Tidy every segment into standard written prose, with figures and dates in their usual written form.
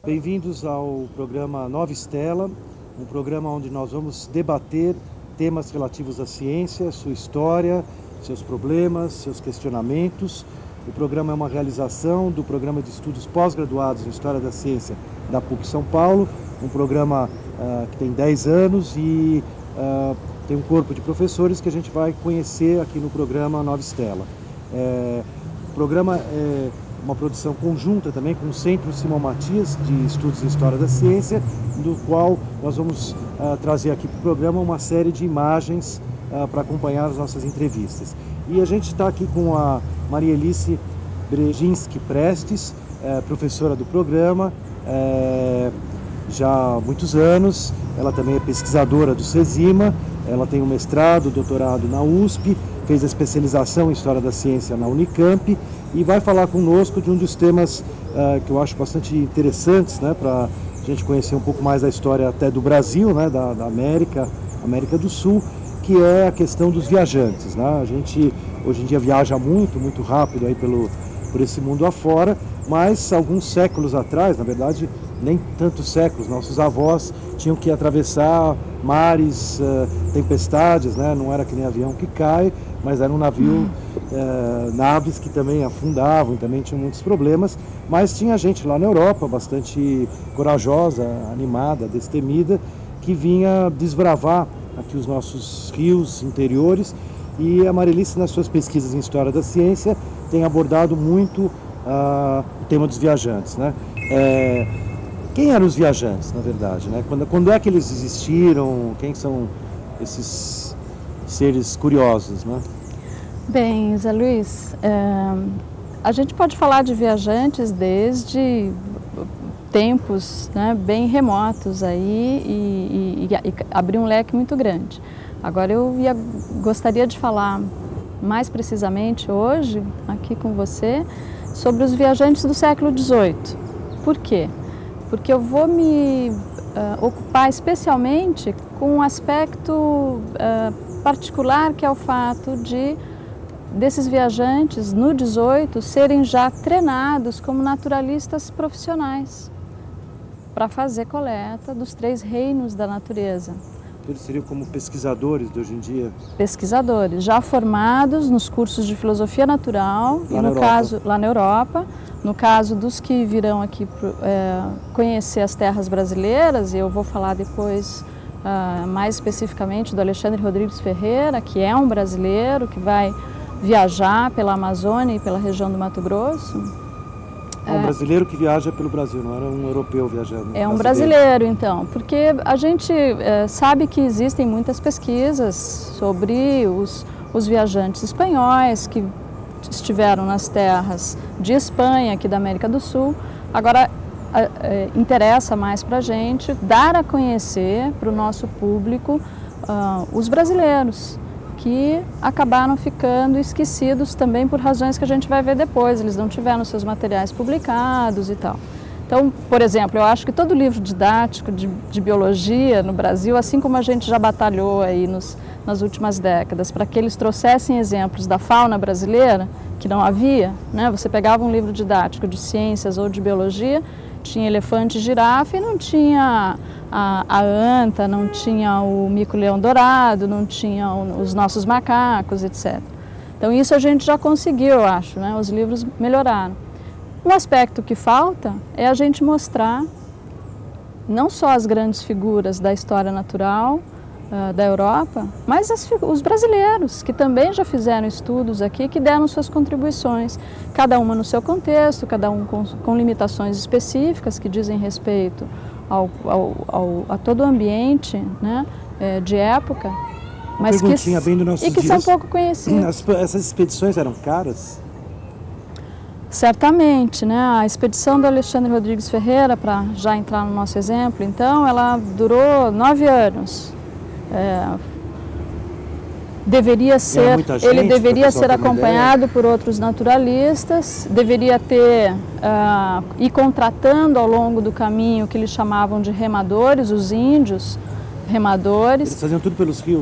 Bem-vindos ao programa Nova Estela, um programa onde nós vamos debater temas relativos à ciência, sua história, seus problemas, seus questionamentos. O programa é uma realização do Programa de Estudos Pós-Graduados em História da Ciência da PUC São Paulo, um programa que tem 10 anos e tem um corpo de professores que a gente vai conhecer aqui no programa Nova Estela. O programa é uma produção conjunta também com o Centro Simão Matias de Estudos em História da Ciência, do qual nós vamos trazer aqui para o programa uma série de imagens para acompanhar as nossas entrevistas. E a gente está aqui com a Marielice Brzezinski Prestes, professora do programa, já há muitos anos. Ela também é pesquisadora do CESIMA, ela tem um mestrado, doutorado na USP, fez a especialização em História da Ciência na Unicamp e vai falar conosco de um dos temas que eu acho bastante interessantes, né, para a gente conhecer um pouco mais da história até do Brasil, né, da América do Sul, que é a questão dos viajantes, né? A gente hoje em dia viaja muito rápido aí por esse mundo afora, mas alguns séculos atrás, na verdade nem tantos séculos, nossos avós tinham que atravessar mares, tempestades, né? Não era que nem avião que cai, mas era um navio, naves que também afundavam e também tinham muitos problemas, mas tinha gente lá na Europa bastante corajosa, animada, destemida, que vinha desbravar aqui os nossos rios interiores. E a Marielice, nas suas pesquisas em História da Ciência, tem abordado muito o tema dos viajantes, né? Quem eram os viajantes, na verdade, né? Quando é que eles existiram? Quem são esses seres curiosos, né? Bem, Zé Luiz, a gente pode falar de viajantes desde tempos, né, bem remotos aí e abrir um leque muito grande. Agora gostaria de falar mais precisamente hoje, aqui com você, sobre os viajantes do século XVIII. Por quê? Porque eu vou me ocupar especialmente com um aspecto particular, que é o fato desses viajantes no XVIII serem já treinados como naturalistas profissionais para fazer coleta dos 3 reinos da natureza. Eles seriam como pesquisadores de hoje em dia? Pesquisadores, já formados nos cursos de filosofia natural, lá na Europa. No caso dos que virão aqui conhecer as terras brasileiras, e eu vou falar depois mais especificamente do Alexandre Rodrigues Ferreira, que é um brasileiro que vai viajar pela Amazônia e pela região do Mato Grosso. Um brasileiro que viaja pelo Brasil, não era um europeu viajando. É um brasileiro, então, porque a gente sabe que existem muitas pesquisas sobre os viajantes espanhóis que estiveram nas terras de Espanha, aqui da América do Sul. Agora, interessa mais para a gente dar a conhecer para o nosso público os brasileiros, que acabaram ficando esquecidos também por razões que a gente vai ver depois. Eles não tiveram seus materiais publicados e tal. Então, por exemplo, eu acho que todo livro didático de biologia no Brasil, assim como a gente já batalhou aí nas últimas décadas, para que eles trouxessem exemplos da fauna brasileira, que não havia, né? Você pegava um livro didático de ciências ou de biologia, tinha elefante e girafa e não tinha a anta, não tinha o mico-leão dourado, não tinha os nossos macacos, etc. Então isso a gente já conseguiu, eu acho, né? Os livros melhoraram. Um aspecto que falta é a gente mostrar não só as grandes figuras da história natural da Europa, mas os brasileiros, que também já fizeram estudos aqui, que deram suas contribuições, cada uma no seu contexto, cada um com limitações específicas que dizem respeito a todo o ambiente, né, de época, mas que são pouco conhecidos. Essas expedições eram caras? Certamente, né? A expedição do Alexandre Rodrigues Ferreira, para já entrar no nosso exemplo, então, ela durou 9 anos. Ele deveria ser acompanhado por outros naturalistas, deveria ir contratando ao longo do caminho o que eles chamavam de remadores, os índios, remadores. Eles faziam tudo pelos rios?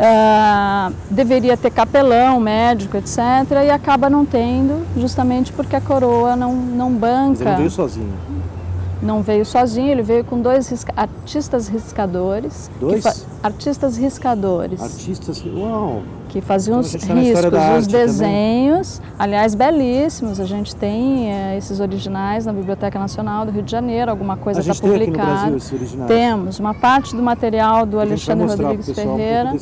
Deveria ter capelão, médico, etc. E acaba não tendo, justamente porque a coroa não banca. Mas ele não veio sozinho? Não veio sozinho, ele veio com dois artistas riscadores. Dois? Artistas riscadores. Artistas, uau! Que faziam os então, riscos, os desenhos, também. Aliás, belíssimos. A gente tem esses originais na Biblioteca Nacional do Rio de Janeiro, alguma coisa está publicada. A gente tem aqui no Brasil esses originais? Temos, uma parte do material do Alexandre Rodrigues Ferreira.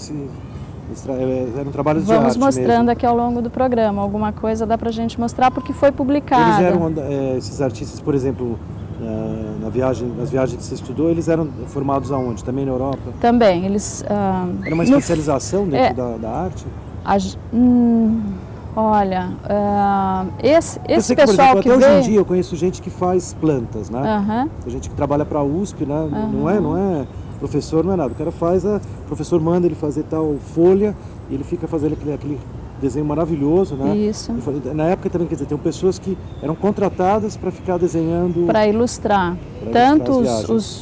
Eram trabalhos de arte Vamos mostrando mesmo. aqui ao longo do programa. Alguma coisa dá para a gente mostrar, porque foi publicada. Eles eram, esses artistas, por exemplo, nas viagens que você estudou, eles eram formados aonde? Também na Europa? Também, eles... Era uma especialização dentro da arte? Olha, esse pessoal que, por exemplo, até hoje em dia eu conheço gente que faz plantas, né? Tem gente que trabalha para a USP, né? Não é professor, não é nada. O cara o professor manda ele fazer tal folha e ele fica fazendo aquele desenho maravilhoso, né? Isso. Na época também, quer dizer, tem pessoas que eram contratadas para ficar desenhando... Para ilustrar. Tanto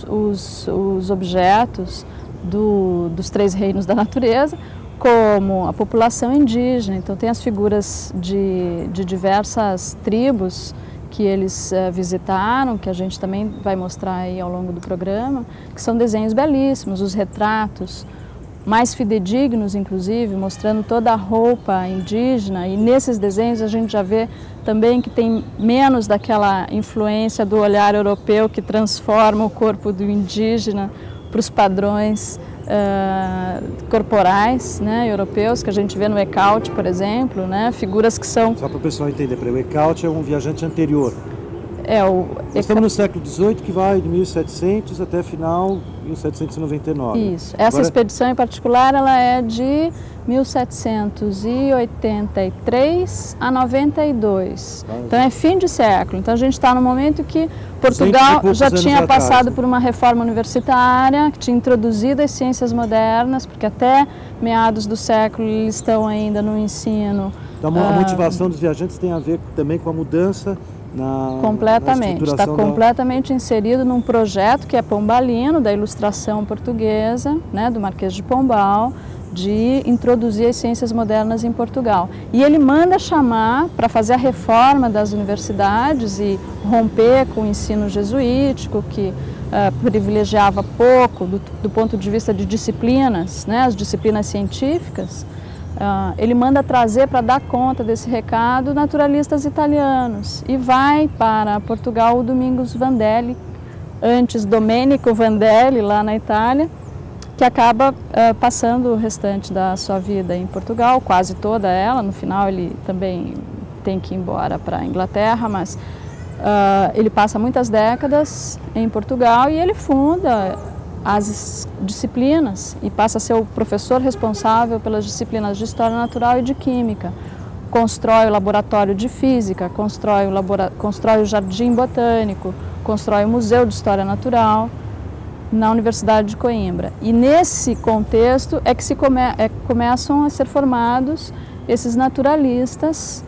os objetos dos 3 reinos da natureza, como a população indígena. Então tem as figuras de diversas tribos que eles visitaram, que a gente também vai mostrar aí ao longo do programa, que são desenhos belíssimos, os retratos mais fidedignos, inclusive, mostrando toda a roupa indígena, e nesses desenhos a gente já vê também que tem menos daquela influência do olhar europeu que transforma o corpo do indígena para os padrões corporais, né, europeus, que a gente vê no Ecaute, por exemplo, né, figuras que são... Só para o pessoal entender, o Ecaute é um viajante anterior. Nós estamos no século XVIII, que vai de 1700 até final 1799. Isso. Essa expedição em particular, ela é de 1783 a 92. Então é fim de século. Então a gente está no momento que Portugal já tinha passado por uma reforma universitária, que tinha introduzido as ciências modernas, porque até meados do século eles estão ainda no ensino. Então a motivação dos viajantes tem a ver também com a mudança completamente, está completamente inserido num projeto que é pombalino, da ilustração portuguesa, né, do Marquês de Pombal, de introduzir as ciências modernas em Portugal. E ele manda chamar para fazer a reforma das universidades e romper com o ensino jesuítico, que privilegiava pouco do ponto de vista de disciplinas, né, as disciplinas científicas. Ele manda trazer para dar conta desse recado naturalistas italianos e vai para Portugal o Domingos Vandelli, antes Domenico Vandelli, lá na Itália, que acaba passando o restante da sua vida em Portugal, quase toda ela. No final ele também tem que ir embora para a Inglaterra, mas ele passa muitas décadas em Portugal e ele funda as disciplinas e passa a ser o professor responsável pelas disciplinas de História Natural e de Química. Constrói o laboratório de Física, constrói o Jardim Botânico, constrói o Museu de História Natural na Universidade de Coimbra. E nesse contexto é que começam a ser formados esses naturalistas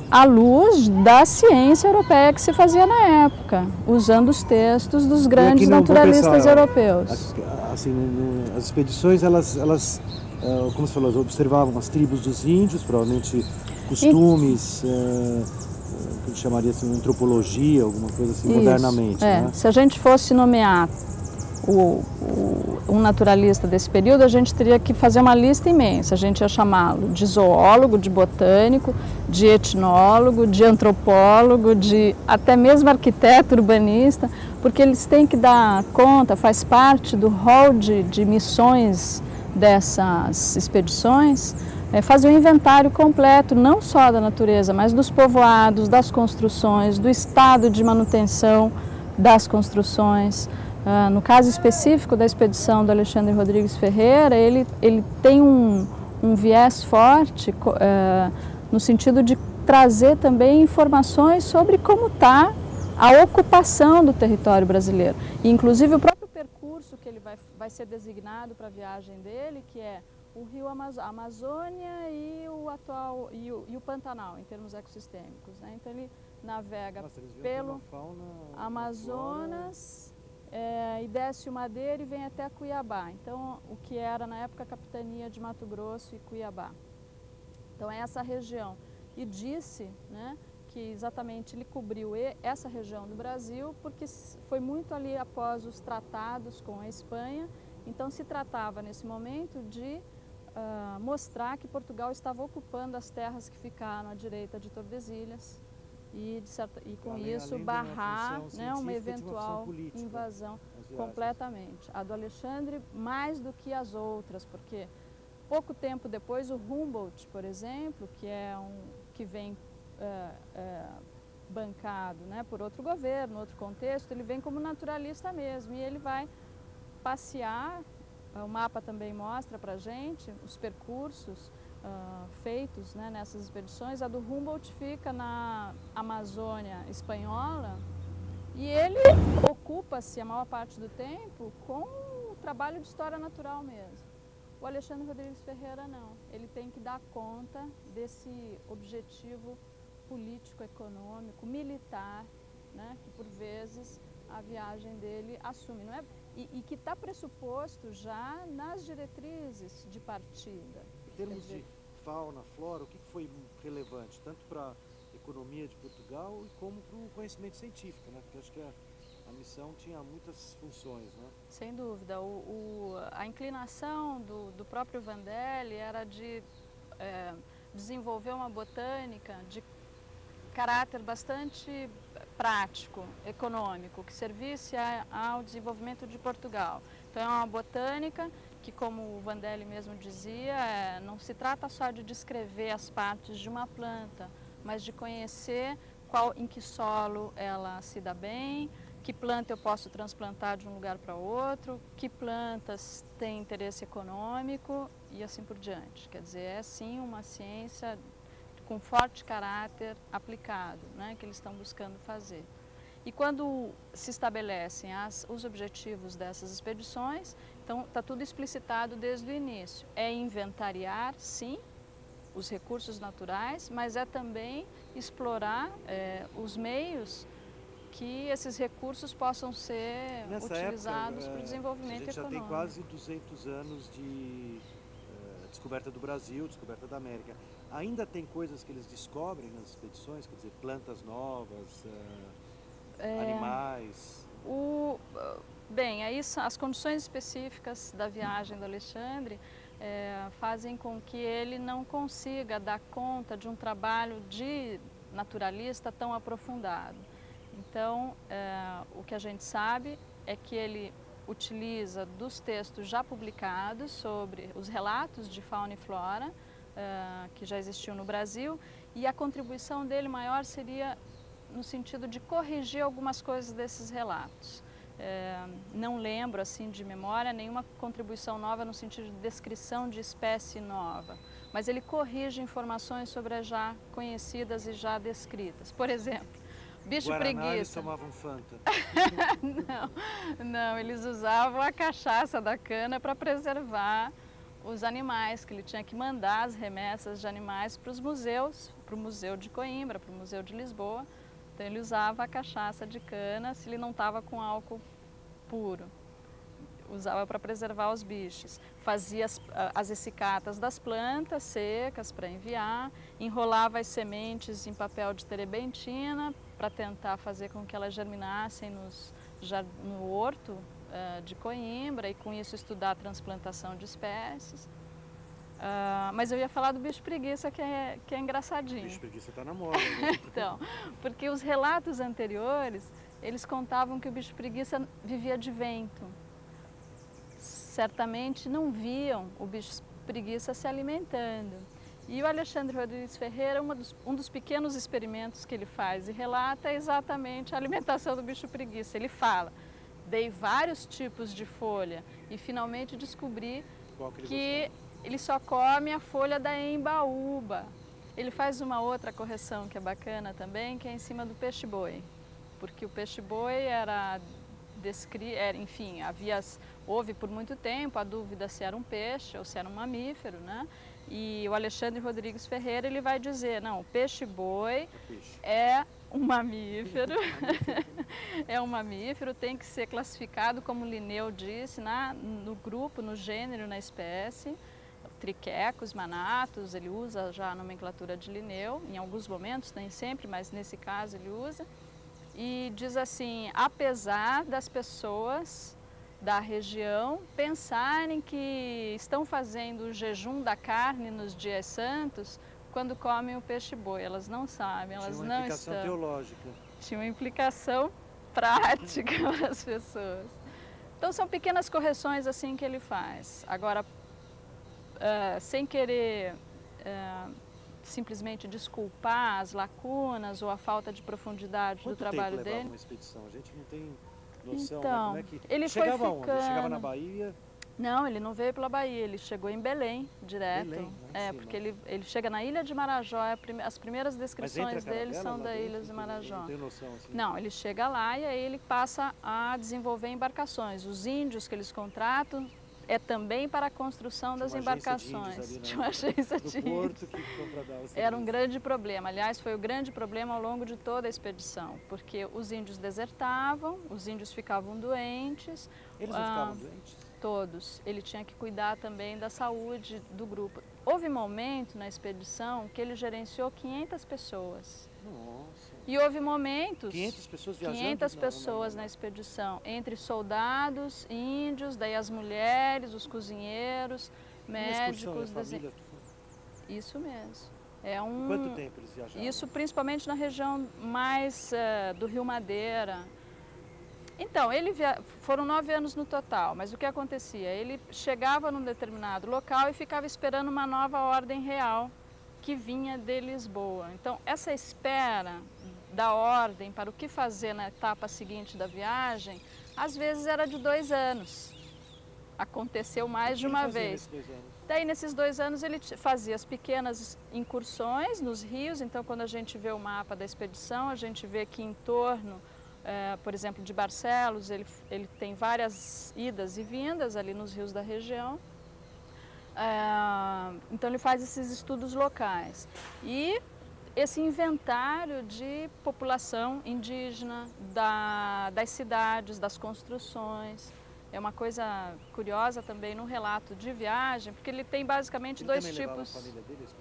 à luz da ciência europeia que se fazia na época, usando os textos dos grandes naturalistas europeus. Assim, as expedições, elas como você falou, observavam as tribos dos índios, provavelmente costumes, que a gente chamaria assim, antropologia, alguma coisa assim, modernamente. Né? Se a gente fosse nomear um naturalista desse período, a gente teria que fazer uma lista imensa. A gente ia chamá-lo de zoólogo, de botânico, de etnólogo, de antropólogo, de até mesmo arquiteto urbanista, porque eles têm que dar conta, faz parte do rol de missões dessas expedições, fazer um inventário completo, não só da natureza, mas dos povoados, das construções, do estado de manutenção das construções. No caso específico da expedição do Alexandre Rodrigues Ferreira, ele tem um viés forte no sentido de trazer também informações sobre como está a ocupação do território brasileiro. E, inclusive, o próprio percurso que ele vai ser designado para a viagem dele, que é o rio Amazônia e o Pantanal, em termos ecossistêmicos, né? Então ele navega pelo Amazonas, e desce o Madeira e vem até Cuiabá. Então, o que era na época a capitania de Mato Grosso e Cuiabá. Então, é essa região. E disse, né, que exatamente ele cobriu essa região do Brasil porque foi muito ali após os tratados com a Espanha. Então, se tratava nesse momento de mostrar que Portugal estava ocupando as terras que ficaram à direita de Tordesilhas e com isso barrar, né, uma eventual invasão completamente. A do Alexandre mais do que as outras, porque pouco tempo depois o Humboldt, por exemplo, que vem bancado, né, por outro governo, outro contexto, ele vem como naturalista mesmo e ele vai passear. O mapa também mostra para a gente os percursos feitos, né, nessas expedições. A do Humboldt fica na Amazônia espanhola e ele ocupa-se a maior parte do tempo com o trabalho de história natural mesmo. O Alexandre Rodrigues Ferreira não, ele tem que dar conta desse objetivo político, econômico, militar, né, que por vezes a viagem dele assume, não é? E que está pressuposto já nas diretrizes de partida. Em termos de fauna, flora, o que foi relevante, tanto para a economia de Portugal como para o conhecimento científico, né? Porque acho que a missão tinha muitas funções, né? Sem dúvida. A inclinação do próprio Vandelli era de desenvolver uma botânica de caráter bastante prático, econômico, que servisse ao desenvolvimento de Portugal. Então é uma botânica que, como o Vandelli mesmo dizia, não se trata só de descrever as partes de uma planta, mas de conhecer em que solo ela se dá bem, que planta eu posso transplantar de um lugar para outro, que plantas têm interesse econômico e assim por diante. Quer dizer, é sim uma ciência com forte caráter aplicado, né, que eles estão buscando fazer. E quando se estabelecem os objetivos dessas expedições, então está tudo explicitado desde o início. É inventariar, sim, os recursos naturais, mas é também explorar os meios que esses recursos possam ser utilizados para o desenvolvimento econômico. A gente já tem quase 200 anos de descoberta do Brasil, descoberta da América. Ainda tem coisas que eles descobrem nas expedições, quer dizer, plantas novas, animais? Bem, aí as condições específicas da viagem do Alexandre fazem com que ele não consiga dar conta de um trabalho de naturalista tão aprofundado. Então, o que a gente sabe é que ele utiliza dos textos já publicados sobre os relatos de fauna e flora que já existiam no Brasil, e a contribuição dele maior seria no sentido de corrigir algumas coisas desses relatos. Não lembro assim de memória nenhuma contribuição nova no sentido de descrição de espécie nova, mas ele corrige informações sobre as já conhecidas e já descritas. Por exemplo, bicho preguiça. Eles tomavam Fanta? Não, eles usavam a cachaça da cana para preservar os animais, que ele tinha que mandar as remessas de animais para os museus, para o Museu de Coimbra, para o Museu de Lisboa. Então ele usava a cachaça de cana se ele não estava com álcool puro. Usava para preservar os bichos. Fazia as essicatas das plantas secas para enviar, enrolava as sementes em papel de terebentina para tentar fazer com que elas germinassem no horto de Coimbra e com isso estudar a transplantação de espécies. Mas eu ia falar do bicho preguiça, que é engraçadinho. O bicho preguiça está na moda, né? Então, porque os relatos anteriores, eles contavam que o bicho preguiça vivia de vento. Certamente não viam o bicho preguiça se alimentando. E o Alexandre Rodrigues Ferreira, um dos pequenos experimentos que ele faz e relata é exatamente a alimentação do bicho preguiça. Ele fala: dei vários tipos de folha e finalmente descobri que ele só come a folha da embaúba. Ele faz uma outra correção que é bacana também, que é em cima do peixe-boi. Porque o peixe-boi enfim, houve por muito tempo a dúvida se era um peixe ou se era um mamífero, né? E o Alexandre Rodrigues Ferreira, ele vai dizer, não, o peixe-boi é um mamífero, é um mamífero, tem que ser classificado, como Linneu disse, no grupo, no gênero, na espécie, triquecos, manatos, ele usa já a nomenclatura de Linneu, em alguns momentos, nem sempre, mas nesse caso ele usa. E diz assim, apesar das pessoas da região pensarem que estão fazendo o jejum da carne nos dias santos quando comem o peixe-boi. Elas não sabem, elas não estão. Tinha uma implicação teológica. Tinha uma implicação prática para as pessoas. Então são pequenas correções assim que ele faz. Agora, sem querer simplesmente desculpar as lacunas ou a falta de profundidade do trabalho dele. Uma expedição? A gente não tem noção, então, como é que... Ele chegava foi ficando... onde? Chegava na Bahia? Não, ele não veio pela Bahia, ele chegou em Belém, direto. Belém, porque ele chega na Ilha de Marajó, as primeiras descrições dele são da Ilha de Marajó. Não tenho noção, assim. Não, ele chega lá e aí ele passa a desenvolver embarcações. Os índios que eles contratam é também para a construção das embarcações. Tinha uma agência de índios. Era um grande problema. Aliás, foi o grande problema ao longo de toda a expedição, porque os índios desertavam, os índios ficavam doentes. Eles não ficavam doentes? Todos. Ele tinha que cuidar também da saúde do grupo. Houve um momento na expedição que ele gerenciou 500 pessoas. Nossa. E houve momentos... 500 pessoas viajando? 500 pessoas na expedição, entre soldados, índios, daí as mulheres, os cozinheiros, médicos... Família, Isso mesmo. Quanto tempo eles viajavam? Isso principalmente na região mais do Rio Madeira. Então, foram 9 anos no total, mas o que acontecia? Ele chegava num determinado local e ficava esperando uma nova ordem real que vinha de Lisboa. Então, essa espera da ordem para o que fazer na etapa seguinte da viagem, às vezes era de 2 anos. Aconteceu mais de uma vez. Daí, nesses 2 anos, ele fazia as pequenas incursões nos rios. Então, quando a gente vê o mapa da expedição, a gente vê que em torno... por exemplo, de Barcelos, ele tem várias idas e vindas ali nos rios da região. Então ele faz esses estudos locais. E esse inventário de população indígena, das cidades, das construções. É uma coisa curiosa também no relato de viagem, porque ele tem basicamente 2 tipos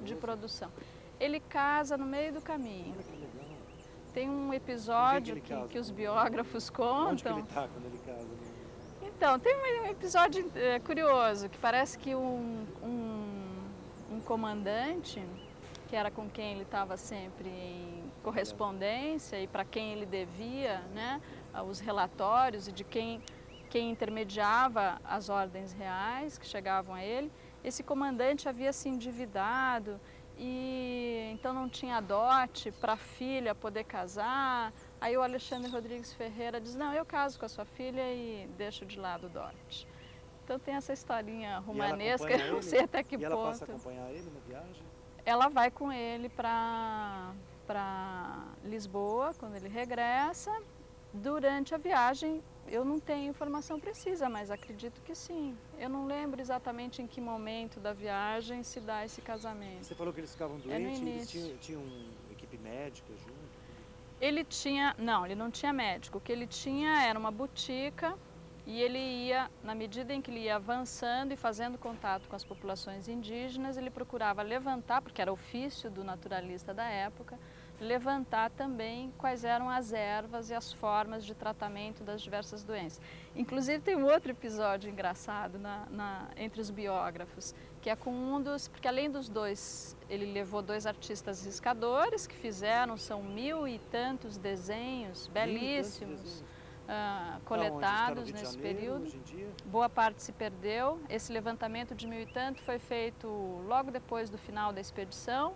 de produção. Ele casa no meio do caminho. Tem um episódio que os biógrafos contam. Onde que ele está quando ele casa? Então, tem um episódio curioso, que parece que um comandante, que era com quem ele estava sempre em correspondência e para quem ele devia, né, os relatórios e de quem intermediava as ordens reais que chegavam a ele, esse comandante havia se endividado e então não tinha dote para a filha poder casar. Aí o Alexandre Rodrigues Ferreira diz, não, eu caso com a sua filha e deixo de lado o dote. Então tem essa historinha romanesca, eu não sei até que ponto. E ela passa a acompanhar ele na viagem? Ela vai com ele para Lisboa, quando ele regressa. Durante a viagem, eu não tenho informação precisa, mas acredito que sim. Eu não lembro exatamente em que momento da viagem se dá esse casamento. Você falou que eles ficavam doentes, eles tinham equipe médica junto? Não, ele não tinha médico. O que ele tinha era uma botica e ele ia, na medida em que ele ia avançando e fazendo contato com as populações indígenas, ele procurava levantar, porque era ofício do naturalista da época, levantar também quais eram as ervas e as formas de tratamento das diversas doenças. Inclusive tem um outro episódio engraçado entre os biógrafos, que é com porque além dos 2, ele levou 2 artistas riscadores que fizeram, são 1000 e tantos desenhos belíssimos, coletados nesse período. Boa parte se perdeu. Esse levantamento de 1000 e tanto foi feito logo depois do final da expedição.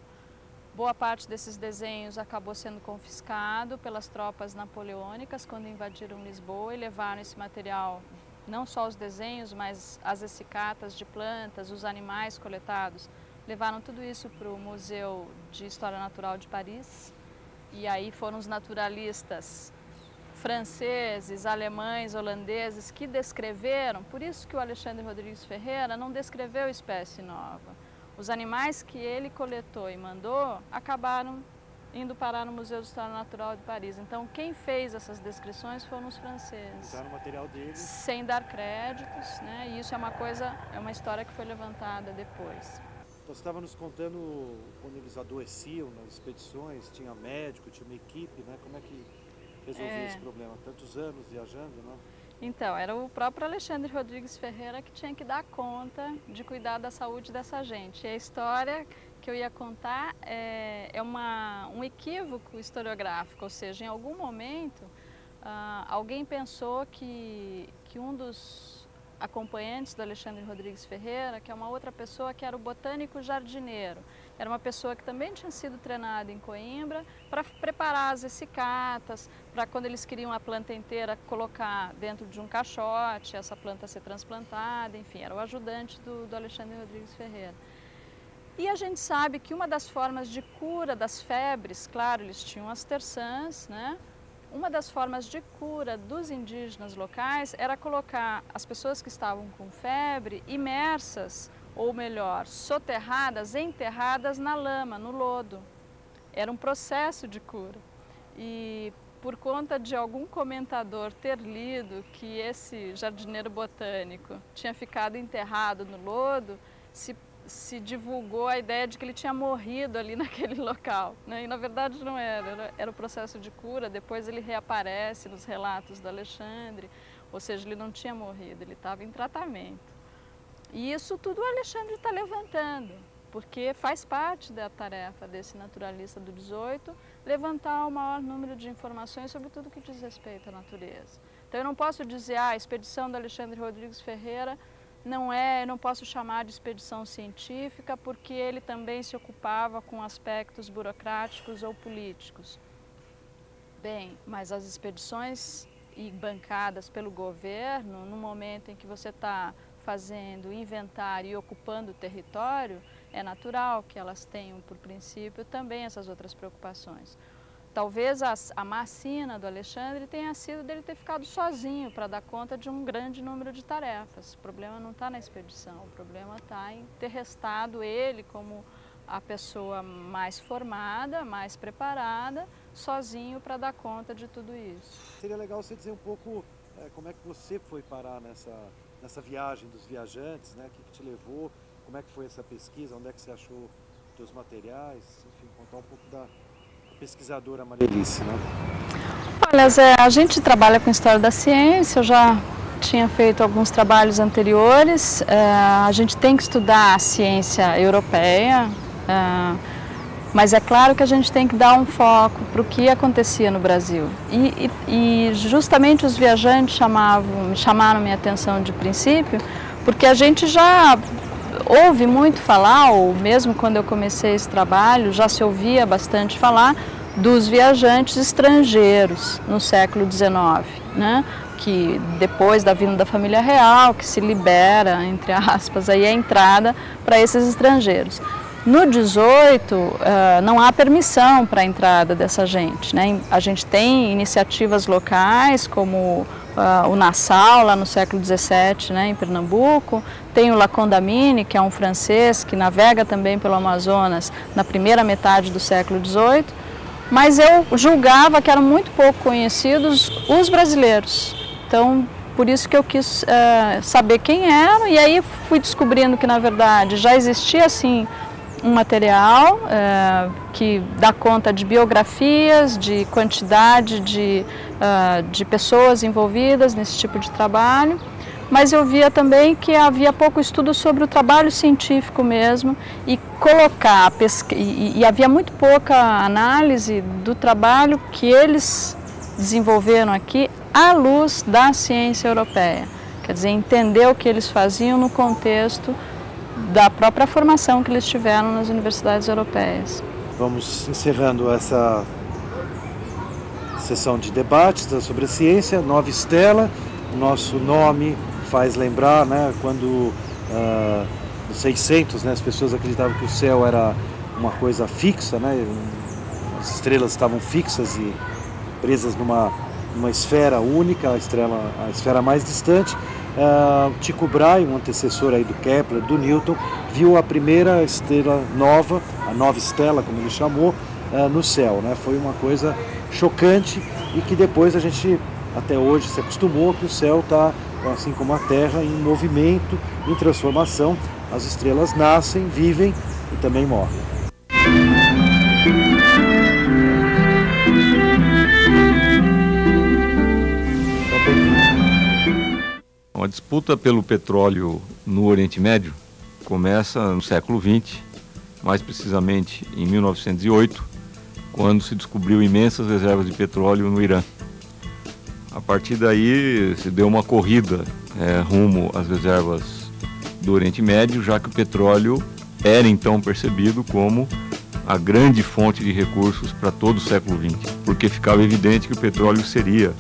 Boa parte desses desenhos acabou sendo confiscado pelas tropas napoleônicas quando invadiram Lisboa e levaram esse material, não só os desenhos, mas as essicatas de plantas, os animais coletados, levaram tudo isso para o Museu de História Natural de Paris. E aí foram os naturalistas franceses, alemães, holandeses que descreveram, por isso que o Alexandre Rodrigues Ferreira não descreveu espécie nova. O Os animais que ele coletou e mandou acabaram indo parar no Museu de História Natural de Paris. Então, quem fez essas descrições foram os franceses. Usaram o material deles. Sem dar créditos, né? E isso é uma história que foi levantada depois. Então, você estava nos contando quando eles adoeciam nas expedições, tinha médico, tinha uma equipe, né? Como é que resolvia esse problema? Tantos anos viajando, né? Então, era o próprio Alexandre Rodrigues Ferreira que tinha que dar conta de cuidar da saúde dessa gente. E a história que eu ia contar é um equívoco historiográfico, ou seja, em algum momento alguém pensou que um dos acompanhantes do Alexandre Rodrigues Ferreira, que é uma outra pessoa que era o botânico jardineiro, era uma pessoa que também tinha sido treinada em Coimbra para preparar as essicatas, para quando eles queriam a planta inteira colocar dentro de um caixote, essa planta ser transplantada, enfim, era o ajudante do Alexandre Rodrigues Ferreira. E a gente sabe que uma das formas de cura das febres, claro, eles tinham as terçãs, né? Uma das formas de cura dos indígenas locais era colocar as pessoas que estavam com febre imersas, ou melhor, soterradas, enterradas na lama, no lodo. Era um processo de cura. E por conta de algum comentador ter lido que esse jardineiro botânico tinha ficado enterrado no lodo, se divulgou a ideia de que ele tinha morrido ali naquele local, né? E na verdade não era o processo de cura. Depois ele reaparece nos relatos do Alexandre, ou seja, ele não tinha morrido, ele estava em tratamento. E isso tudo o Alexandre está levantando, porque faz parte da tarefa desse naturalista do 18 levantar o maior número de informações sobre tudo que diz respeito à natureza. Então eu não posso dizer, a expedição do Alexandre Rodrigues Ferreira não posso chamar de expedição científica, porque ele também se ocupava com aspectos burocráticos ou políticos. Bem, mas as expedições bancadas pelo governo, no momento em que você está fazendo inventário e ocupando o território, é natural que elas tenham, por princípio, também essas outras preocupações. Talvez a má sina do Alexandre tenha sido dele ter ficado sozinho para dar conta de um grande número de tarefas. O problema não está na expedição, o problema está em ter restado ele como a pessoa mais formada, mais preparada, sozinho para dar conta de tudo isso. Seria legal você dizer um pouco como é que você foi parar nessa viagem dos viajantes, né? O que te levou, como é que foi essa pesquisa, onde é que você achou os seus materiais, enfim, contar um pouco da pesquisadora Marielice, né? Olha, Zé, a gente trabalha com história da ciência, eu já tinha feito alguns trabalhos anteriores, a gente tem que estudar a ciência europeia, mas é claro que a gente tem que dar um foco para o que acontecia no Brasil. E justamente os viajantes chamaram minha atenção de princípio, porque a gente já ouve muito falar, ou mesmo quando eu comecei esse trabalho, já se ouvia bastante falar dos viajantes estrangeiros no século XIX, né? Que depois da vinda da família real, que se libera, entre aspas, aí a entrada para esses estrangeiros. No 18, não há permissão para a entrada dessa gente, né? A gente tem iniciativas locais, como o Nassau, lá no século XVII, né, em Pernambuco. Tem o Lacondamine, que é um francês que navega também pelo Amazonas na primeira metade do século XVIII. Mas eu julgava que eram muito pouco conhecidos os brasileiros. Então, por isso que eu quis saber quem eram, e aí fui descobrindo que, na verdade, já existia, assim, um material que dá conta de biografias, de quantidade de pessoas envolvidas nesse tipo de trabalho, mas eu via também que havia pouco estudo sobre o trabalho científico mesmo e havia muito pouca análise do trabalho que eles desenvolveram aqui à luz da ciência europeia. Quer dizer, entender o que eles faziam no contexto da própria formação que eles tiveram nas universidades europeias. Vamos encerrando essa sessão de debates sobre a ciência. Nova Stella, o nosso nome faz lembrar, né, quando nos 600, né, as pessoas acreditavam que o céu era uma coisa fixa, né, as estrelas estavam fixas e presas numa esfera única, a esfera mais distante. Tycho Brahe, um antecessor aí do Kepler, do Newton, viu a primeira estrela nova, a nova estela, como ele chamou, no céu, né? Foi uma coisa chocante e que depois a gente até hoje se acostumou que o céu está, assim como a Terra, em movimento, em transformação. As estrelas nascem, vivem e também morrem. A disputa pelo petróleo no Oriente Médio começa no século XX, mais precisamente em 1908, quando se descobriu imensas reservas de petróleo no Irã. A partir daí se deu uma corrida rumo às reservas do Oriente Médio, já que o petróleo era então percebido como a grande fonte de recursos para todo o século XX, porque ficava evidente que o petróleo seria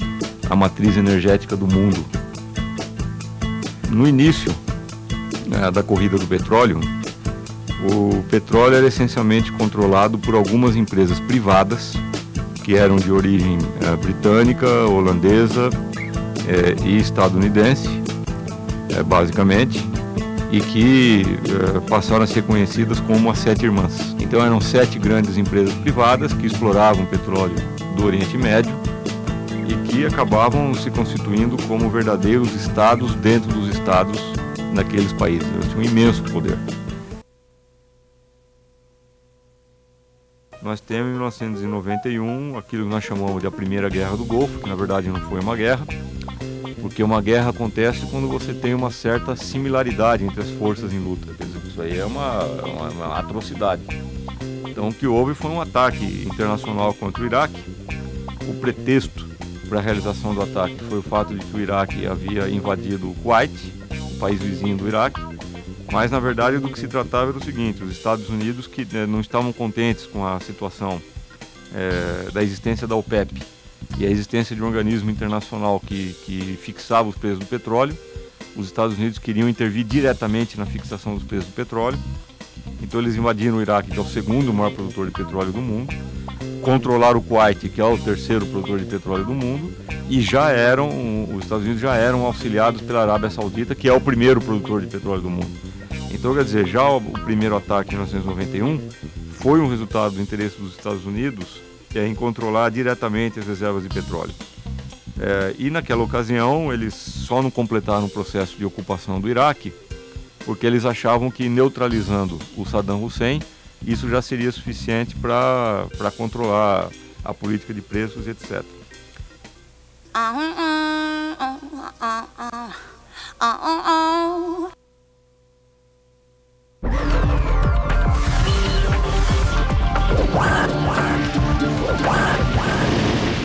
a matriz energética do mundo. No início da corrida do petróleo, o petróleo era essencialmente controlado por algumas empresas privadas que eram de origem britânica, holandesa e estadunidense, basicamente, e que passaram a ser conhecidas como as Sete Irmãs. Então eram 7 grandes empresas privadas que exploravam petróleo do Oriente Médio e que acabavam se constituindo como verdadeiros estados dentro dos estados naqueles países. Eles tinham um imenso poder. Nós temos em 1991 aquilo que nós chamamos de a Primeira Guerra do Golfo, que na verdade não foi uma guerra, porque uma guerra acontece quando você tem uma certa similaridade entre as forças em luta. Quer dizer, isso aí é uma atrocidade. Então o que houve foi um ataque internacional contra o Iraque. O pretexto para a realização do ataque foi o fato de que o Iraque havia invadido o Kuwait, o país vizinho do Iraque, mas na verdade do que se tratava era o seguinte: os Estados Unidos, que não estavam contentes com a situação da existência da OPEP e a existência de um organismo internacional que fixava os preços do petróleo, os Estados Unidos queriam intervir diretamente na fixação dos preços do petróleo. Então eles invadiram o Iraque, que é o segundo maior produtor de petróleo do mundo, controlaram o Kuwait, que é o terceiro produtor de petróleo do mundo, e os Estados Unidos já eram auxiliados pela Arábia Saudita, que é o primeiro produtor de petróleo do mundo. Então, quer dizer, já o primeiro ataque em 1991 foi um resultado do interesse dos Estados Unidos em controlar diretamente as reservas de petróleo. E naquela ocasião eles só não completaram o processo de ocupação do Iraque porque eles achavam que neutralizando o Saddam Hussein isso já seria suficiente para controlar a política de preços, etc.